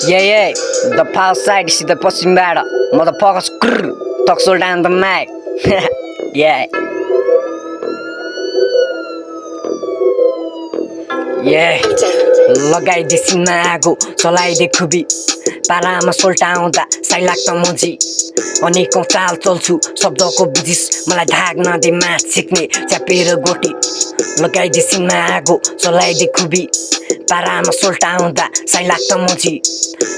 Yeah, the far side is the pushing bad. Motherfuckers, talk so down the mic. Yeah, yeah. लगाइदे cinema आगो चलाइदे खुबी पारामा सोल्टाउँदा साइ लाग्छ मुजी अनेकौं चाल चल्छु शब्दको बुझिस मलाई धाग नदे मास सिक्ने च्यापेर गोटी लगाइदे सिनमा आगो चलाइदे खुबी पारामा सोल्टाउँदा साइ लाग्छ मुजी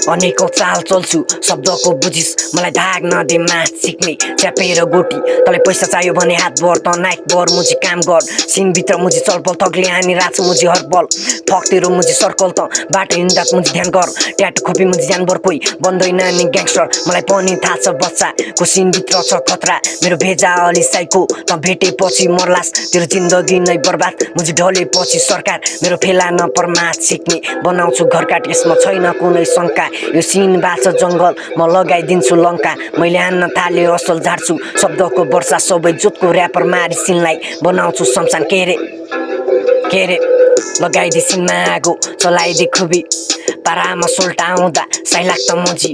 अनेकौं चाल चल्छु शब्दको बुझिस मलाई धाग नदे मास सिक्ने च्यापेर गोटी तँलाई पैसा चाहियो भने हात भर त नाइट भर मुजी काम गर सिनभित्र मुजी चलपल थग्ले हानी राछ मुजी हरबल फक तेरो मुजी सर्कल त बाटो हिँड्दा मुजी ध्यान गर ट्याटो खोपी मुजी जानवर कोही बन्दैन नि ग्याङ्स्टर मलाई पनि थाहा छ बच्चाको सिनभित्र छ खतरा मेरो भेजा अलि साइको त भेटेपछि मर्लास तेरो जिन्दगी नै बर्बाद मुजी ढलेपछि सरकार मेरो फेला नपरमाद सिक्ने बनाउँछु घरकाट यसमा छैन कुनै शङ्का यो सिन बाछ जङ्गल म लगाइदिन्छु लङ्का मैले हान्न थाले असल झार्छु शब्दको वर्षा सबै जोतको ऱ्यापर मारी सिनलाई बनाउँछु शमशान के रे लगाइदे सिनमा आगो चलाइदे खुबी पारामा सोल्टाउँदा साइ लाग्छ मुजी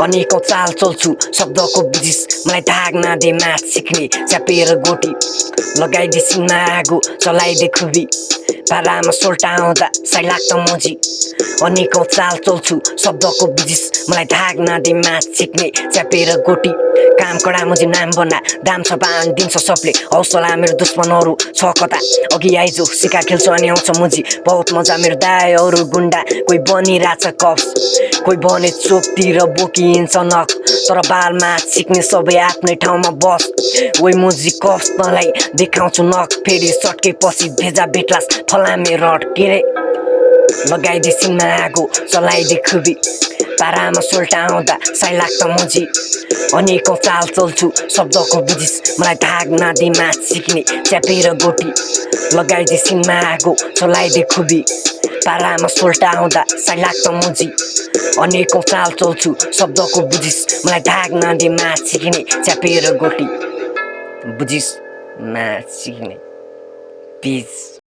अनेकौं चाल चल्छु शब्दको बुझिस मलाई धाग नदे मास सिक्ने च्यापेर गोटी लगाइदे सिनमा आगो चलाइदे खुबी पारामा सोल्टाउँदा साइ लाग्छ मुजी अनेकौं चाल चल्छु शब्दको बुझिस मलाई धाग नदे मास सिक्ने च्यापेर गोटी काम कडा मुजी नाम बन्दा दाम छ बान दिन्छ सबले हौसला मेरो दुश्मनहरू छ कता अघि आइजो सिका खेल्छु अनि आउँछ मुजी बहुत मजा मेरो दाइहरू गुन्डा कोही बनिरहेछ कप्स कोही बने चोकतिर बोकिन्छ नख तर बालमा सिक्ने सबै आफ्नै ठाउँमा बस ओइ मुजी कप्स तँलाई देखाउँछु नख फेरि सट्केपछि भेजा भेट्लास फलामे रड के रे लगाइदे सिनमा आगो चलाइदे खुबी पारामा सोल्टाउँदा साइ लाग्छ मुजी अनेकौं चाल चल्छु शब्दको बुझिस मलाई धाग नदे मास सिक्ने च्यापेर गोटी लगाइदे सिनमा आगो चलाइदे खुबी पारामा सोल्टाउँदा साइ लाग्छ मुजी अनेकौं चाल चल्छु शब्दको बुझिस मलाई धाग नदे मास सिक्ने च्यापेर गोटी बुझिस मास सिक्ने पिस